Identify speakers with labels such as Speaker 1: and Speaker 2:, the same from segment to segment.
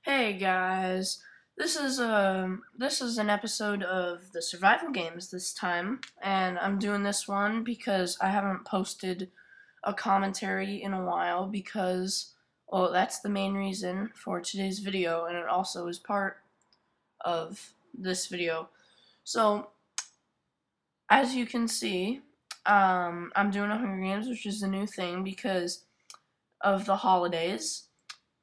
Speaker 1: Hey guys, this is an episode of the survival games this time, and I'm doing this one because I haven't posted a commentary in a while because well, that's the main reason for today's video, and it also is part of this video. So, as you can see, I'm doing a Hunger Games, which is a new thing because of the holidays.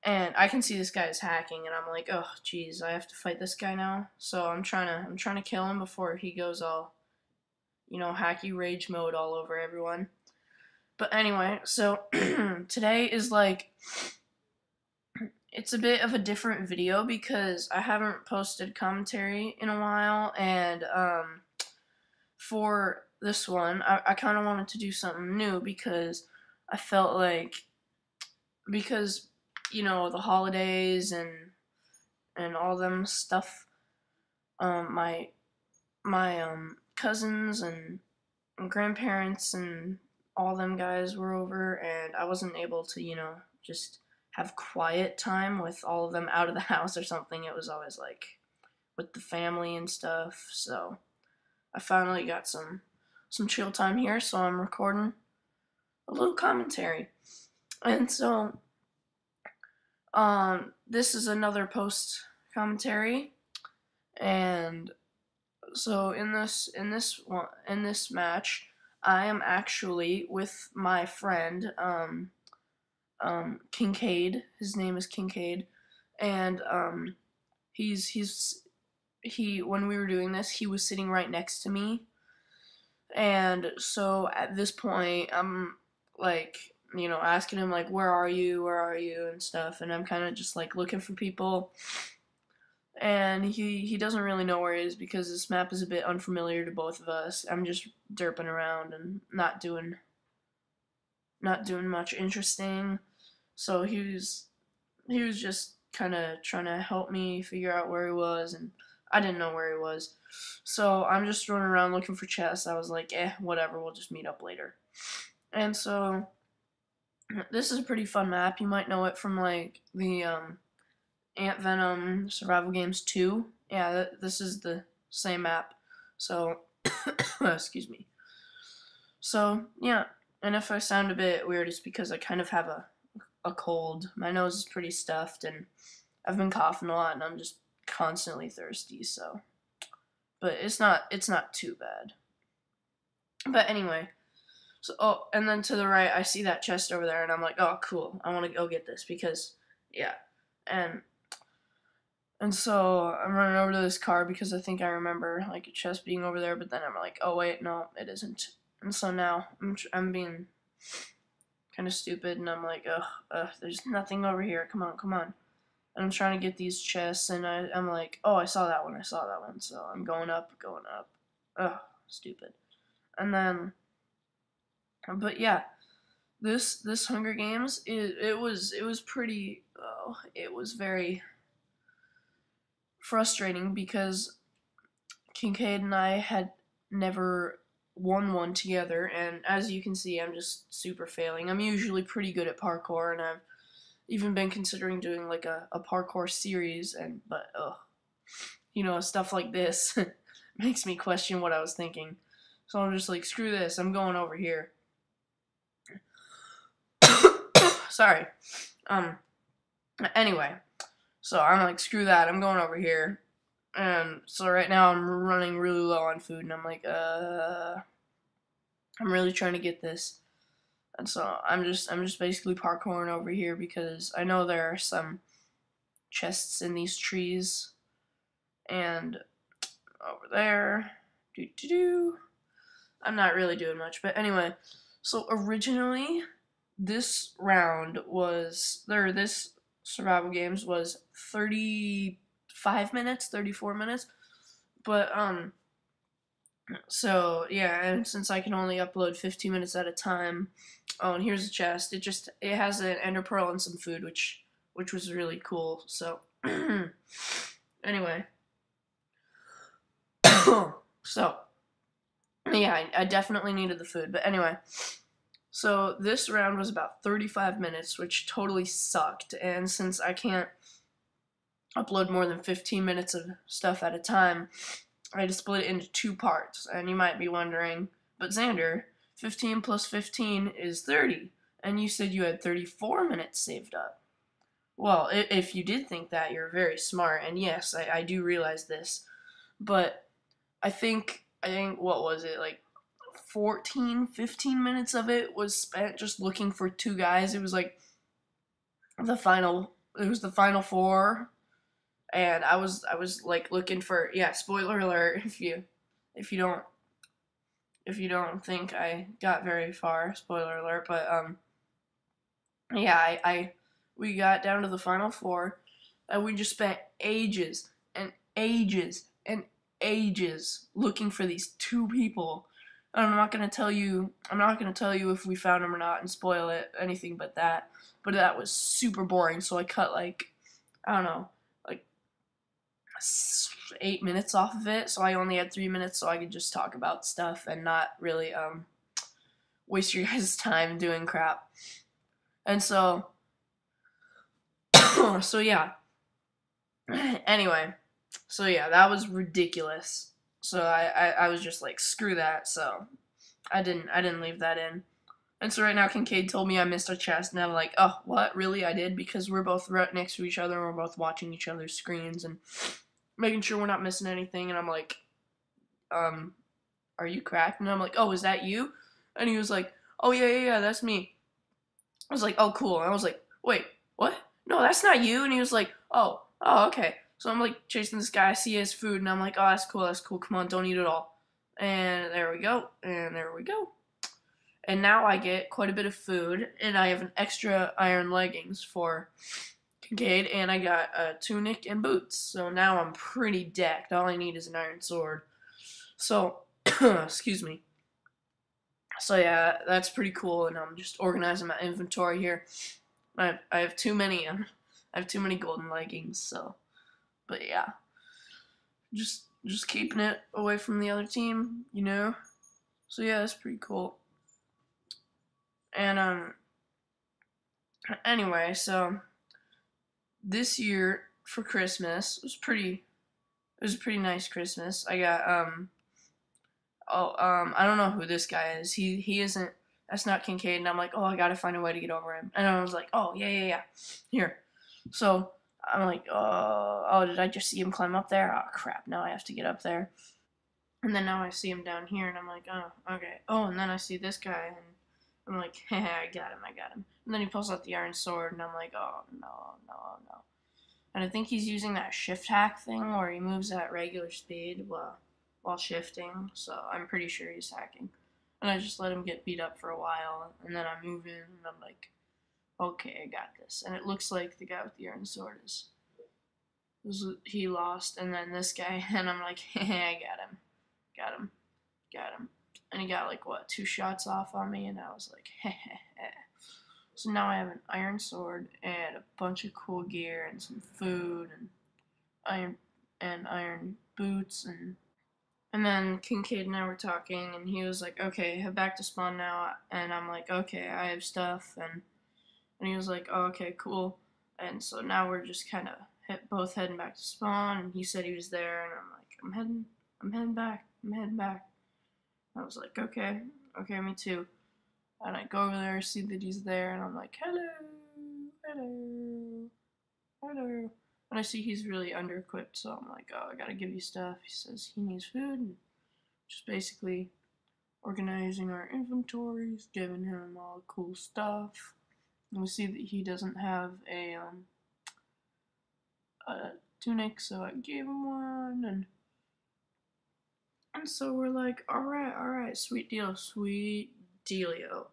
Speaker 1: And I can see this guy is hacking, and I'm like, oh, geez, I have to fight this guy now. So I'm trying to kill him before he goes all, hacky rage mode all over everyone. But anyway, so today is like, it's a bit of a different video because I haven't posted commentary in a while, and for this one, I kind of wanted to do something new because I felt like because the holidays and all them stuff. My cousins and grandparents and all them guys were over, and I wasn't able to just have quiet time with all of them out of the house or something. It was always like with the family and stuff. So I finally got some chill time here, so I'm recording a little commentary. And so this is another post commentary, and so in this match, I am actually with my friend Kincaid. His name is Kincaid, and he when we were doing this, he was sitting right next to me, and so at this point, I'm like asking him like, where are you, and stuff, and I'm kind of just like looking for people, and he doesn't really know where he is because this map is a bit unfamiliar to both of us. I'm just derping around and not doing much interesting. So he was just kind of trying to help me figure out where he was, and I didn't know where he was. So I'm just running around looking for chests. I was like, whatever, we'll just meet up later. And so this is a pretty fun map. You might know it from like the Ant Venom Survival Games 2. Yeah, this is the same map. So, excuse me. So, yeah. And if I sound a bit weird, it's because I kind of have a cold. My nose is pretty stuffed, and I've been coughing a lot, and I'm just constantly thirsty, so. But it's not too bad. But anyway. So, and then to the right, I see that chest over there, and I'm like, oh, cool. I want to go get this because, yeah. And And so I'm running over to this car because I think I remember like a chest being over there, but then I'm like, oh wait, no, it isn't. And so now I'm being kind of stupid, and I'm like, there's nothing over here. Come on, come on. And I'm trying to get these chests, and I'm like, oh, I saw that one, I saw that one. So I'm going up, going up. Ugh, stupid. And then, but yeah, this Hunger Games, it was pretty. Oh, it was very frustrating because Kincaid and I had never won one together, and as you can see, I'm just super failing. I'm usually pretty good at parkour, and I've even been considering doing like a parkour series, but stuff like this makes me question what I was thinking. So I'm just like, screw this, I'm going over here. Sorry. Um. Anyway, so I'm like, screw that, I'm going over here. And so right now I'm running really low on food, and I'm like, I'm really trying to get this. And so I'm just basically parkouring over here because I know there are some chests in these trees, and over there, do do do. I'm not really doing much, but anyway. So originally, this survival games was 35 minutes, 34 minutes, but so yeah, and since I can only upload 15 minutes at a time, oh, and here's a chest. It has an ender pearl and some food, which was really cool. So anyway, so yeah, I definitely needed the food. But anyway, so this round was about 35 minutes, which totally sucked. And since I can't upload more than 15 minutes of stuff at a time, I had to split it into 2 parts. And you might be wondering, but Xander, 15 plus 15 is 30, and you said you had 34 minutes saved up. Well, if you did think that, you're very smart, and yes, I do realize this, but I think what was it, like 14, 15 minutes of it was spent just looking for 2 guys. It was like the final 4, and I was like looking for, yeah, spoiler alert, if you don't think I got very far, spoiler alert, but yeah, we got down to the final 4, and we just spent ages and ages and ages looking for these 2 people. And I'm not gonna tell you if we found them or not and spoil it, anything but that. But that was super boring, so I cut like, I don't know, like 8 minutes off of it, so I only had 3 minutes, so I could just talk about stuff and not really waste your guys' time doing crap. And so so yeah. Anyway, so yeah, that was ridiculous. So I was just like, screw that. So I didn't leave that in. And so right now Kincaid told me I missed a chest, and I'm like, oh, what? Really? I did? Because we're both right next to each other, and we're both watching each other's screens and making sure we're not missing anything. And I'm like, are you cracked? And I'm like, oh, is that you? And he was like, oh, yeah, that's me. I was like, oh, cool. And I was like, wait, what? No, that's not you. And he was like, oh, okay. So I'm like chasing this guy. I see his food, and I'm like, oh, that's cool. Come on, don't eat it all. And there we go. And there we go. And now I get quite a bit of food, and I have an extra iron leggings for Kincaid, and I got a tunic and boots. So now I'm pretty decked. All I need is an iron sword. So, excuse me. So yeah, that's pretty cool, and I'm just organizing my inventory here. I have too many. I have too many golden leggings. So, but yeah, just keeping it away from the other team, you know. So yeah, that's pretty cool. And anyway, so this year for Christmas it was a pretty nice Christmas. I got I don't know who this guy is. He isn't, that's not Kincaid, and I'm like, oh, I gotta find a way to get over him. And I was like, oh, yeah. Here. So I'm like, oh, did I just see him climb up there? Oh crap, now I have to get up there. And then now I see him down here, and I'm like, oh, okay. Oh, and then I see this guy, and I'm like, hey, I got him. And then he pulls out the iron sword, and I'm like, oh, no. And I think he's using that shift hack thing where he moves at regular speed while shifting, so I'm pretty sure he's hacking. And I just let him get beat up for a while, and then I move in, and I'm like, okay, I got this. And it looks like the guy with the iron sword he lost, and then this guy, and I'm like, hey, I got him. And he got like, what, 2 shots off on me, and I was like, heh. So now I have an iron sword and a bunch of cool gear and some food and iron boots, and then Kincaid and I were talking, and he was like, okay, head back to spawn now. And I'm like, okay, I have stuff. And he was like, oh, okay, cool. And so now we're just kind of both heading back to spawn, and he said he was there, and I'm like, I'm heading back. I was like, okay, me too. And I go over there, see that he's there, and I'm like, hello. And I see he's really under-equipped, so I'm like, oh, I gotta give you stuff. He says he needs food, and just basically organizing our inventories, giving him all cool stuff. And we see that he doesn't have a tunic, so I gave him one, and so we're like, alright, sweet dealio.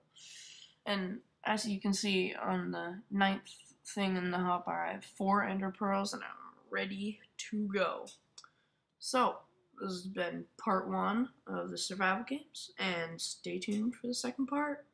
Speaker 1: And as you can see on the 9th thing in the hotbar, I have 4 ender pearls, and I'm ready to go. So, this has been part 1 of the survival games, and stay tuned for the second part.